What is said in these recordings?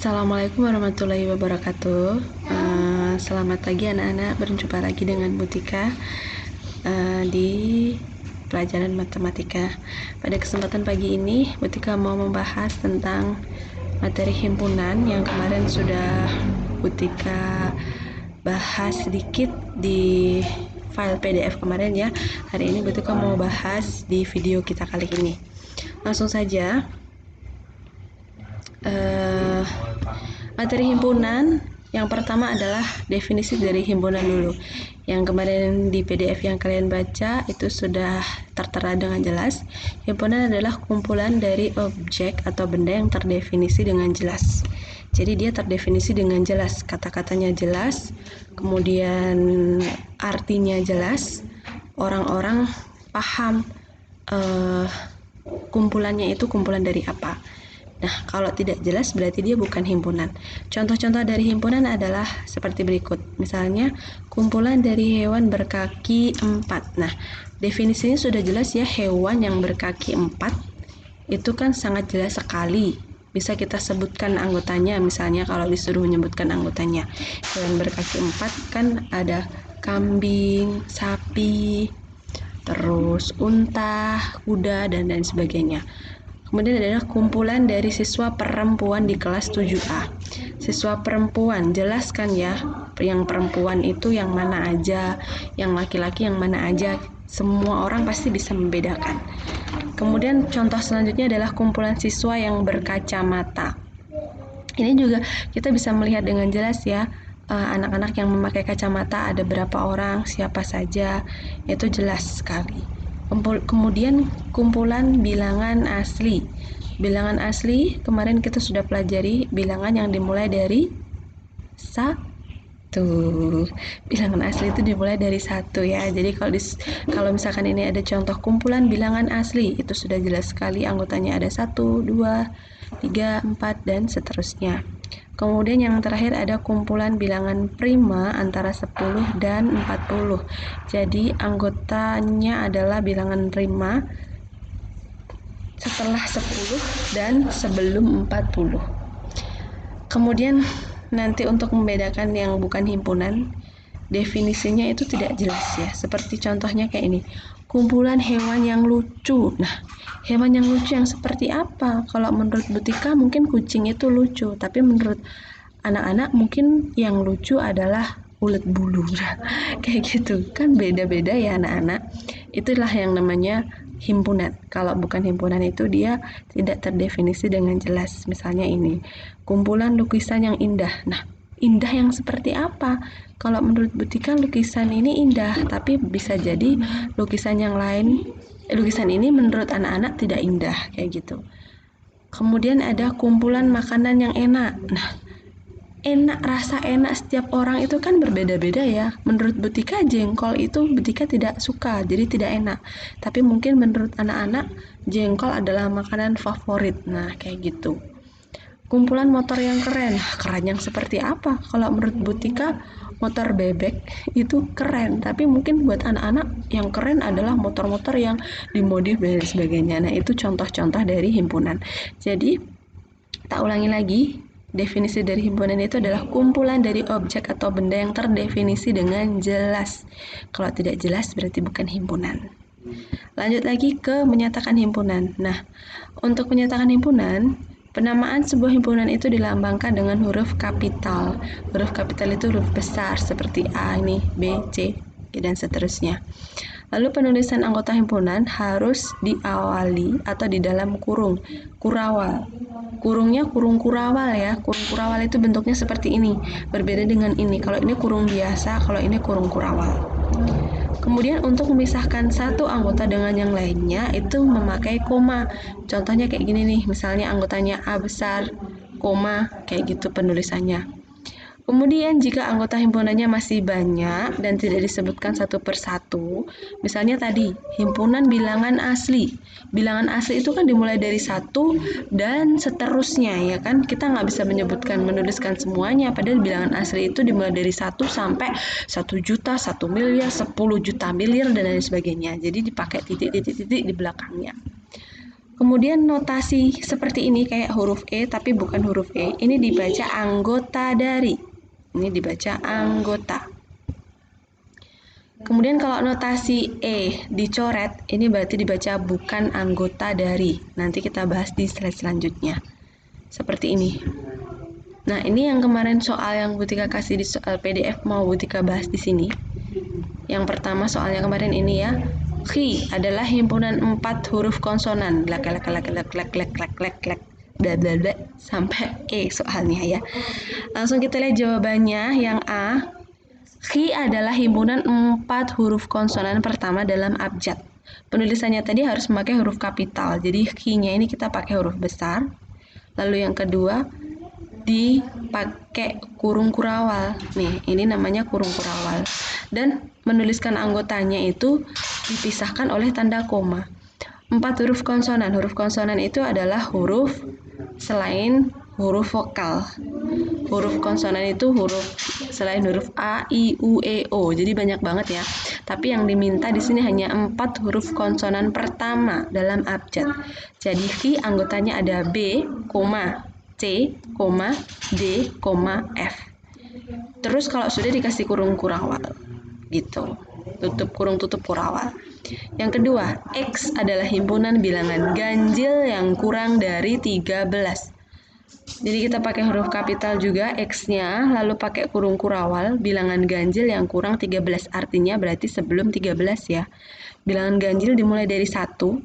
Assalamualaikum warahmatullahi wabarakatuh. Selamat pagi anak-anak, berjumpa lagi dengan Mutika di pelajaran matematika. Pada kesempatan pagi ini, Mutika mau membahas tentang materi himpunan yang kemarin sudah Mutika bahas sedikit di file PDF kemarin ya. Hari ini Mutika mau bahas di video kita kali ini. Langsung saja. Materi himpunan yang pertama adalah definisi dari himpunan dulu. Yang kemarin di PDF yang kalian baca itu sudah tertera dengan jelas. Himpunan adalah kumpulan dari objek atau benda yang terdefinisi dengan jelas. Jadi dia terdefinisi dengan jelas, kata-katanya jelas, kemudian artinya jelas, orang-orang paham kumpulannya itu kumpulan dari apa. Nah, kalau tidak jelas berarti dia bukan himpunan. Contoh-contoh dari himpunan adalah seperti berikut. Misalnya, kumpulan dari hewan berkaki 4. Nah, definisinya sudah jelas ya, hewan yang berkaki 4 itu kan sangat jelas sekali. Bisa kita sebutkan anggotanya, misalnya kalau disuruh menyebutkan anggotanya. Hewan berkaki 4 kan ada kambing, sapi, terus unta, kuda, dan lain sebagainya. Kemudian adalah kumpulan dari siswa perempuan di kelas 7A. Siswa perempuan, jelaskan ya, yang perempuan itu yang mana aja, yang laki-laki yang mana aja. Semua orang pasti bisa membedakan. Kemudian contoh selanjutnya adalah kumpulan siswa yang berkacamata. Ini juga kita bisa melihat dengan jelas ya, anak-anak yang memakai kacamata ada berapa orang, siapa saja, itu jelas sekali. Kemudian kumpulan bilangan asli. Bilangan asli kemarin kita sudah pelajari bilangan yang dimulai dari 1. Bilangan asli itu dimulai dari 1 ya. Jadi kalau misalkan ini ada contoh kumpulan bilangan asli, itu sudah jelas sekali anggotanya ada 1, 2, 3, 4 dan seterusnya. Kemudian yang terakhir ada kumpulan bilangan prima antara 10 dan 40. Jadi anggotanya adalah bilangan prima setelah 10 dan sebelum 40. Kemudian nanti untuk membedakan yang bukan himpunan, definisinya itu tidak jelas ya. Seperti contohnya kayak ini. Kumpulan hewan yang lucu. Nah, hewan yang lucu yang seperti apa? Kalau menurut Butika mungkin kucing itu lucu, tapi menurut anak-anak mungkin yang lucu adalah ulet bulu. Kayak gitu. Kan beda-beda ya anak-anak. Itulah yang namanya himpunan. Kalau bukan himpunan itu dia tidak terdefinisi dengan jelas. Misalnya ini, kumpulan lukisan yang indah. Nah, indah yang seperti apa? Kalau menurut Butika lukisan ini indah, tapi bisa jadi lukisan yang lain, lukisan ini menurut anak-anak tidak indah, kayak gitu. Kemudian ada kumpulan makanan yang enak. Nah, rasa enak setiap orang itu kan berbeda-beda ya. Menurut Butika jengkol itu Butika tidak suka, jadi tidak enak. Tapi mungkin menurut anak-anak jengkol adalah makanan favorit. Nah, kayak gitu. Kumpulan motor yang keren. Keren yang seperti apa? Kalau menurut Butika motor bebek itu keren, tapi mungkin buat anak-anak yang keren adalah motor-motor yang dimodif dan sebagainya. Nah, itu contoh-contoh dari himpunan. Jadi, tak ulangi lagi, definisi dari himpunan itu adalah kumpulan dari objek atau benda yang terdefinisi dengan jelas. Kalau tidak jelas berarti bukan himpunan. Lanjut lagi ke menyatakan himpunan. Nah, untuk menyatakan himpunan, penamaan sebuah himpunan itu dilambangkan dengan huruf kapital. Huruf kapital itu huruf besar seperti A ini, B, C, dan seterusnya. Lalu penulisan anggota himpunan harus diawali atau di dalam kurung, kurawal. Kurungnya kurung kurawal ya. Kurung kurawal itu bentuknya seperti ini, berbeda dengan ini. Kalau ini kurung biasa, kalau ini kurung kurawal. Kemudian untuk memisahkan satu anggota dengan yang lainnya itu memakai koma. Contohnya kayak gini nih, misalnya anggotanya A besar, koma, kayak gitu penulisannya. Kemudian jika anggota himpunannya masih banyak dan tidak disebutkan satu persatu, misalnya tadi himpunan bilangan asli. Bilangan asli itu kan dimulai dari 1 dan seterusnya ya kan. Kita nggak bisa menuliskan semuanya, padahal bilangan asli itu dimulai dari 1 sampai 1 juta, 1 miliar, 10 juta miliar dan lain sebagainya. Jadi dipakai titik-titik di belakangnya. Kemudian notasi seperti ini kayak huruf E tapi bukan huruf E. Ini dibaca anggota dari. Ini dibaca anggota. Kemudian kalau notasi E dicoret, ini berarti dibaca bukan anggota dari. Nanti kita bahas di slide selanjutnya. Seperti ini. Nah, ini yang kemarin soal yang Butika kasih di soal PDF mau Butika bahas di sini. Yang pertama soalnya kemarin ini ya. Khi adalah himpunan 4 huruf konsonan. Lek sampai E soalnya ya. Langsung kita lihat jawabannya yang A. Khi adalah himpunan 4 huruf konsonan pertama dalam abjad. Penulisannya tadi harus memakai huruf kapital. Jadi khi-nya ini kita pakai huruf besar. Lalu yang kedua dipakai kurung kurawal. Nih, ini namanya kurung kurawal. Dan menuliskan anggotanya itu dipisahkan oleh tanda koma. 4 huruf konsonan. Huruf konsonan itu adalah huruf selain huruf vokal. Huruf konsonan itu huruf selain huruf A, I, U, E, O. Jadi banyak banget ya. Tapi yang diminta di sini hanya 4 huruf konsonan pertama dalam abjad. Jadi khi anggotanya ada B, C, D, F. Terus kalau sudah dikasih kurung kurawal. Gitu. Tutup kurawal. Yang kedua, X adalah himpunan bilangan ganjil yang kurang dari 13. Jadi kita pakai huruf kapital juga X-nya, lalu pakai kurung kurawal, bilangan ganjil yang kurang 13. Artinya berarti sebelum 13 ya. Bilangan ganjil dimulai dari 1,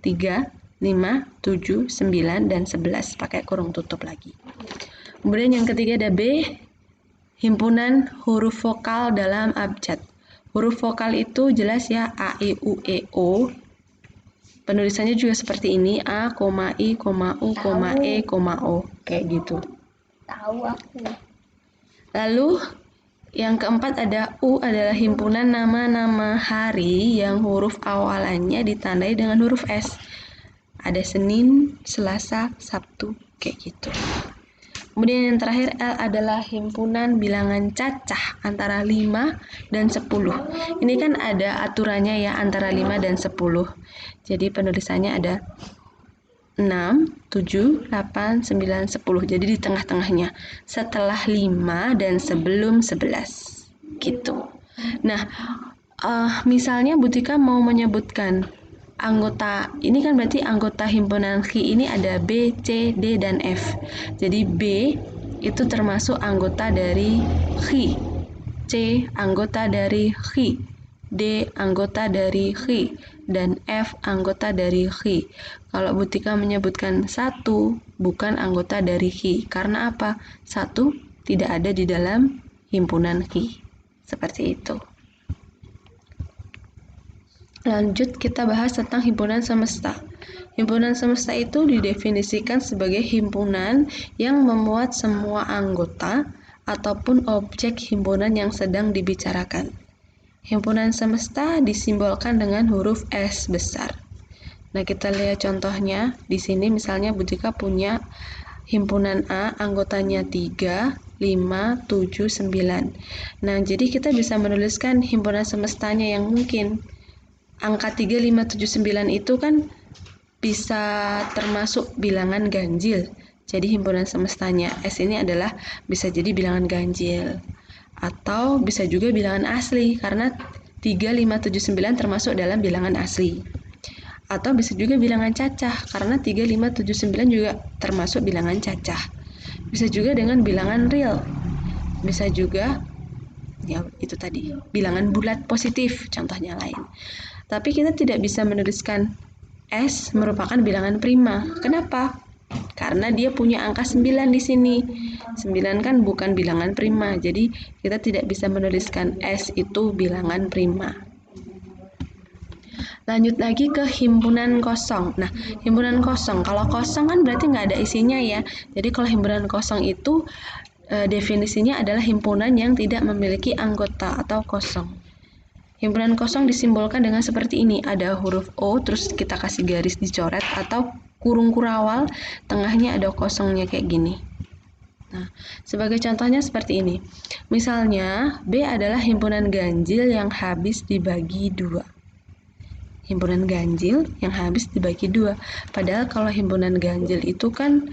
3, 5, 7, 9, dan 11. Pakai kurung tutup lagi. Kemudian yang ketiga ada B, himpunan huruf vokal dalam abjad. Huruf vokal itu jelas ya, A, I, U, E, O. Penulisannya juga seperti ini, A, I, U, E, O. Kayak gitu. Tahu aku. Lalu yang keempat ada U adalah himpunan nama-nama hari yang huruf awalannya ditandai dengan huruf S. Ada Senin, Selasa, Sabtu, kayak gitu. Kemudian yang terakhir L adalah himpunan bilangan cacah antara 5 dan 10. Ini kan ada aturannya ya antara 5 dan 10. Jadi penulisannya ada 6, 7, 8, 9, 10. Jadi di tengah-tengahnya. Setelah 5 dan sebelum 11. Gitu. Nah, misalnya Butika mau menyebutkan anggota, ini kan berarti anggota himpunan khi ini ada B, C, D, dan F. Jadi B itu termasuk anggota dari khi, C anggota dari khi, D anggota dari khi, dan F anggota dari khi. Kalau Butika menyebutkan 1 bukan anggota dari khi. Karena apa? 1 tidak ada di dalam himpunan khi. Seperti itu. Lanjut kita bahas tentang himpunan semesta. Himpunan semesta itu didefinisikan sebagai himpunan yang memuat semua anggota ataupun objek himpunan yang sedang dibicarakan. Himpunan semesta disimbolkan dengan huruf S besar. Nah, kita lihat contohnya. Di sini misalnya Butika punya himpunan A, anggotanya 3, 5, 7, 9. Nah, jadi kita bisa menuliskan himpunan semestanya yang mungkin. Angka 3, 5, 7, 9 itu kan bisa termasuk bilangan ganjil. Jadi himpunan semestanya S ini adalah bisa jadi bilangan ganjil. Atau bisa juga bilangan asli karena 3, 5, 7, 9 termasuk dalam bilangan asli. Atau bisa juga bilangan cacah karena 3, 5, 7, 9 juga termasuk bilangan cacah. Bisa juga dengan bilangan real. Bisa juga ya itu tadi, bilangan bulat positif contohnya lain. Tapi kita tidak bisa menuliskan S merupakan bilangan prima. Kenapa? Karena dia punya angka 9 di sini. 9 kan bukan bilangan prima. Jadi kita tidak bisa menuliskan S itu bilangan prima. Lanjut lagi ke himpunan kosong. Nah, himpunan kosong. Kalau kosong kan berarti nggak ada isinya ya. Jadi kalau himpunan kosong itu definisinya adalah himpunan yang tidak memiliki anggota atau kosong. Himpunan kosong disimbolkan dengan seperti ini. Ada huruf O, terus kita kasih garis dicoret, atau kurung kurawal, tengahnya ada kosongnya kayak gini. Nah, sebagai contohnya seperti ini. Misalnya, B adalah himpunan ganjil yang habis dibagi 2. himpunan ganjil yang habis dibagi 2. Padahal kalau himpunan ganjil itu kan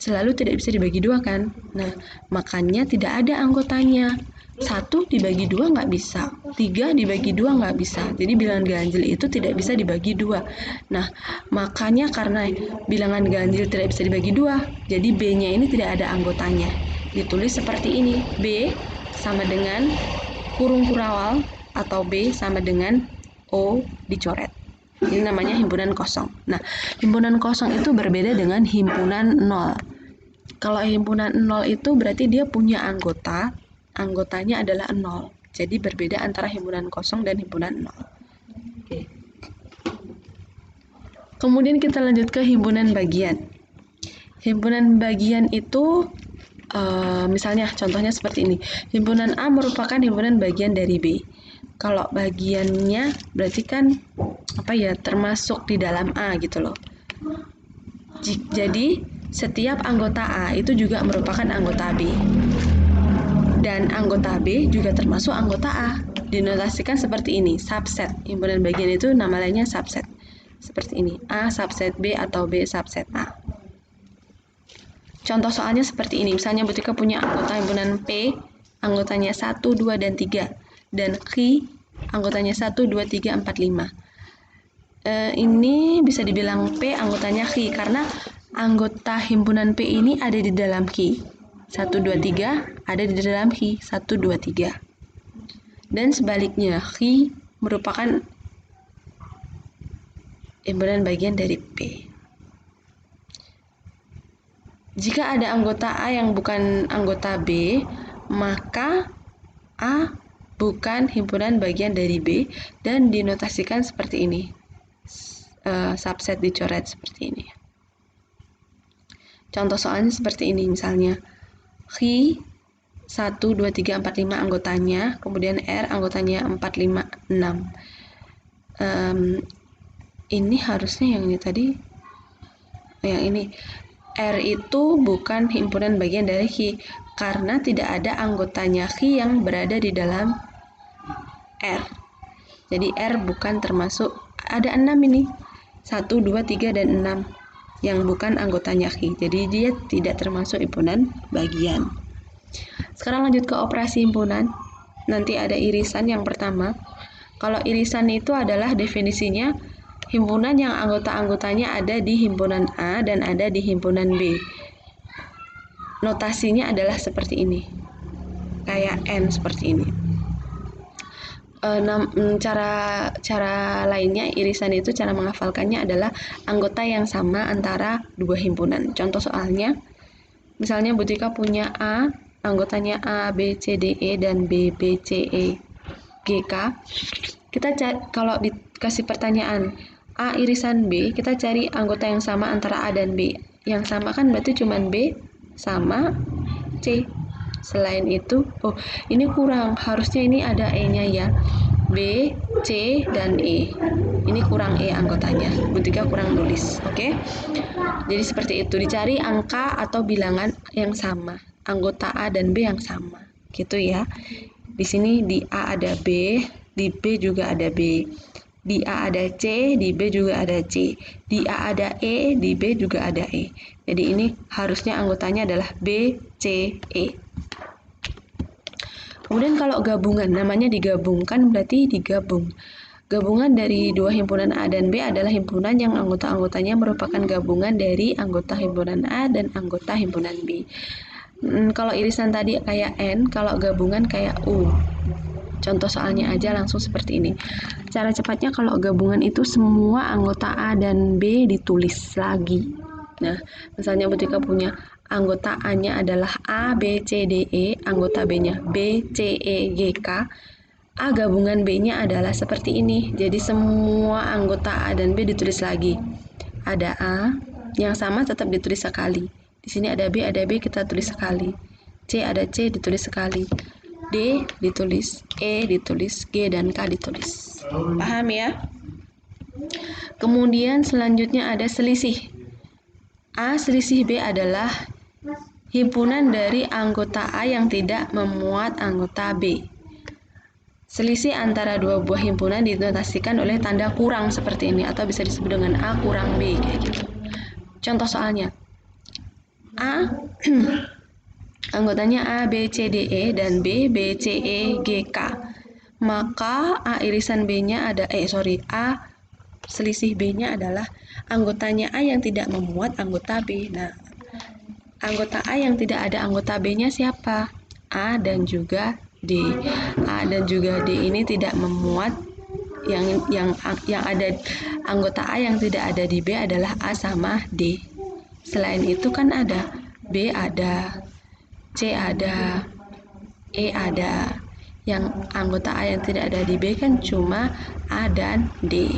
selalu tidak bisa dibagi 2 kan. Nah, makanya tidak ada anggotanya. 1 dibagi 2 nggak bisa, 3 dibagi 2 nggak bisa. Jadi bilangan ganjil itu tidak bisa dibagi 2. Nah, makanya karena bilangan ganjil tidak bisa dibagi 2, jadi B-nya ini tidak ada anggotanya. Ditulis seperti ini, B sama dengan kurung kurawal atau B sama dengan O dicoret. Ini namanya himpunan kosong. Nah, himpunan kosong itu berbeda dengan himpunan 0. Kalau himpunan 0 itu berarti dia punya anggotanya adalah 0. Jadi berbeda antara himpunan kosong dan himpunan 0. Oke. Kemudian kita lanjut ke himpunan bagian. Himpunan bagian itu misalnya contohnya seperti ini. Himpunan A merupakan himpunan bagian dari B. Kalau bagiannya berarti kan termasuk di dalam A gitu loh. Jadi setiap anggota A itu juga merupakan anggota B. Dan anggota B juga termasuk anggota A. Dinotasikan seperti ini, subset. Himpunan bagian itu nama lainnya subset. Seperti ini, A subset B atau B subset A. Contoh soalnya seperti ini. Misalnya Butika punya anggota himpunan P, anggotanya 1, 2, dan 3. Dan Q, anggotanya 1, 2, 3, 4, 5. Ini bisa dibilang P anggotanya Q karena anggota himpunan P ini ada di dalam Q. 1, 2, 3 ada di dalam Q. 1, 2, 3. Dan sebaliknya, Q merupakan himpunan bagian dari P. Jika ada anggota A yang bukan anggota B, maka A bukan himpunan bagian dari B dan dinotasikan seperti ini. Subset dicoret seperti ini. Contoh soalnya seperti ini misalnya. Q 1, 2, 3, 4, 5 anggotanya, kemudian R anggotanya 4, 5, 6. Ini harusnya yang ini tadi, yang ini. R itu bukan himpunan bagian dari Q, karena tidak ada anggotanya Q yang berada di dalam R. Jadi R bukan termasuk, ada 6 ini. 1, 2, 3, dan 6 yang bukan anggotanya Q. Jadi dia tidak termasuk himpunan bagian. Sekarang lanjut ke operasi himpunan. Nanti ada irisan yang pertama. Kalau irisan itu adalah definisinya himpunan yang anggota-anggotanya ada di himpunan A dan ada di himpunan B. Notasinya adalah seperti ini. Kayak N seperti ini. Cara lainnya irisan itu cara menghafalkannya adalah anggota yang sama antara dua himpunan. Contoh soalnya, misalnya Butika punya A, anggotanya A, B, C, D, E, dan B, B, C, E, G, K. Kita kalau dikasih pertanyaan A irisan B, kita cari anggota yang sama antara A dan B. Yang sama kan berarti cuma B sama C. Selain itu, ini kurang, harusnya ini ada E-nya ya. B, C, dan E. Ini kurang E anggotanya. Butika kurang nulis, oke? Jadi seperti itu, dicari angka atau bilangan yang sama, anggota A dan B yang sama, gitu ya. Di sini di A ada B, di B juga ada B. Di A ada C, di B juga ada C. Di A ada E, di B juga ada E. Jadi ini harusnya anggotanya adalah B, C, E. Kemudian kalau gabungan, namanya digabungkan berarti digabung. Gabungan dari dua himpunan A dan B adalah himpunan yang anggota-anggotanya merupakan gabungan dari anggota himpunan A dan anggota himpunan B. Kalau irisan tadi kayak N, kalau gabungan kayak U. Contoh soalnya aja langsung seperti ini. Cara cepatnya kalau gabungan itu semua anggota A dan B ditulis lagi. Nah, misalnya Butika punya anggota A-nya adalah A, B, C, D, E, anggota B-nya B, C, E, G, K. A gabungan B-nya adalah seperti ini. Jadi semua anggota A dan B ditulis lagi. Ada A, yang sama tetap ditulis sekali. Di sini ada B kita tulis sekali. C ada C ditulis sekali. D ditulis, E ditulis, G dan K ditulis. Paham ya? Kemudian selanjutnya ada selisih. A selisih B adalah himpunan dari anggota A yang tidak memuat anggota B. Selisih antara dua buah himpunan dinotasikan oleh tanda kurang seperti ini, atau bisa disebut dengan A kurang B, kayak gitu. Contoh soalnya, A anggotanya A, B, C, D, E, dan B, B, C, E, G, K. Maka A irisan B-nya ada, A selisih B-nya adalah anggotanya A yang tidak memuat anggota B. Nah, anggota A yang tidak ada anggota B-nya siapa? A dan juga D. A dan juga D ini tidak memuat yang ada anggota A yang tidak ada di B adalah A sama D. Selain itu kan ada B ada, C ada, E ada. Yang anggota A yang tidak ada di B kan cuma A dan D.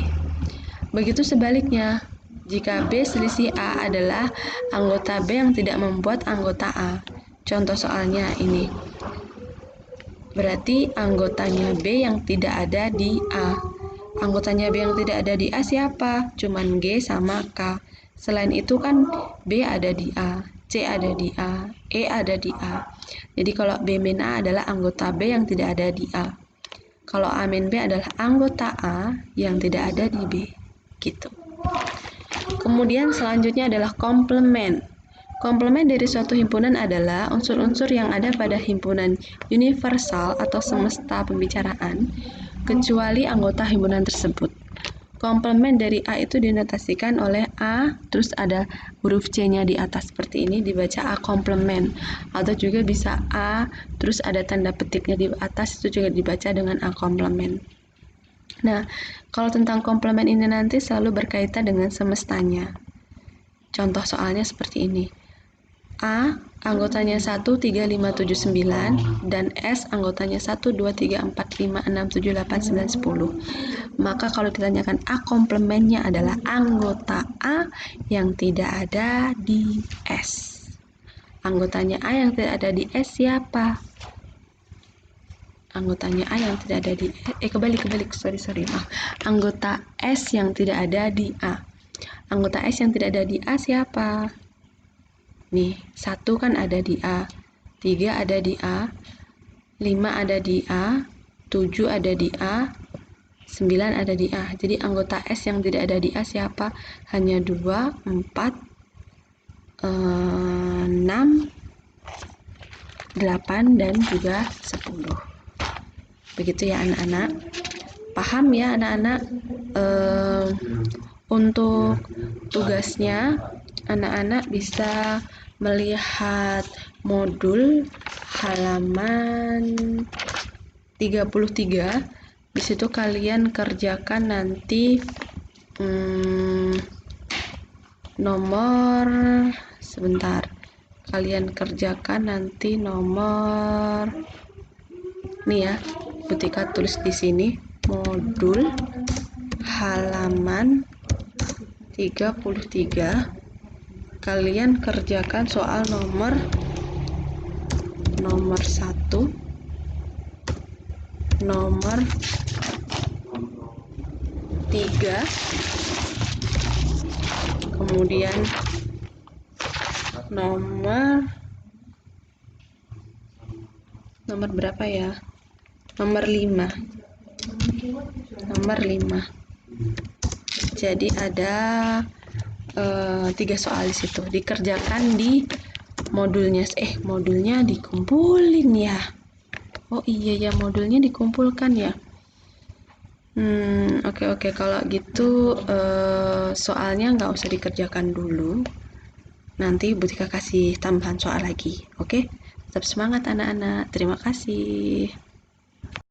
Begitu sebaliknya, jika B selisih A adalah anggota B yang tidak membuat anggota A. Contoh soalnya ini. Berarti anggotanya B yang tidak ada di A. Anggotanya B yang tidak ada di A siapa? Cuman G sama K. Selain itu kan B ada di A, C ada di A, E ada di A. Jadi kalau B min A adalah anggota B yang tidak ada di A. Kalau A min B adalah anggota A yang tidak ada di B. Gitu. Kemudian selanjutnya adalah komplement. Komplement dari suatu himpunan adalah unsur-unsur yang ada pada himpunan universal atau semesta pembicaraan, kecuali anggota himpunan tersebut. Komplement dari A itu dinotasikan oleh A, terus ada huruf C-nya di atas seperti ini, dibaca A komplement. Atau juga bisa A, terus ada tanda petiknya di atas, itu juga dibaca dengan A komplement. Nah, kalau tentang komplement ini nanti selalu berkaitan dengan semestanya. Contoh soalnya seperti ini. A anggotanya 1, 3, 5, 7, 9 dan S anggotanya 1, 2, 3, 4, 5, 6, 7, 8, 9, 10. Maka kalau ditanyakan A komplementnya adalah anggota A yang tidak ada di S. Anggotanya A yang tidak ada di S siapa? Anggotanya A yang tidak ada di kebalik, sorry. Anggota S yang tidak ada di A. Anggota S yang tidak ada di A siapa? Nih, 1 kan ada di A, 3 ada di A, 5 ada di A, 7 ada di A, 9 ada di A. Jadi anggota S yang tidak ada di A siapa? Hanya 2, 4, 6, 8, dan juga 10. Begitu ya anak-anak. Paham ya anak-anak? Untuk tugasnya, anak-anak bisa melihat modul halaman 33. Di situ kalian kerjakan nanti nomor kalian kerjakan nanti nomor nih ya, Butika tulis di sini modul halaman 33. Kalian kerjakan soal nomor 1, nomor 3, kemudian nomor berapa ya? Nomor 5. Jadi ada 3 soal di situ. Dikerjakan di modulnya. Modulnya dikumpulin ya. Oh iya ya, modulnya dikumpulkan ya. Oke. Kalau gitu soalnya nggak usah dikerjakan dulu. Nanti Butika kasih tambahan soal lagi. Oke? Tetap semangat anak-anak. Terima kasih.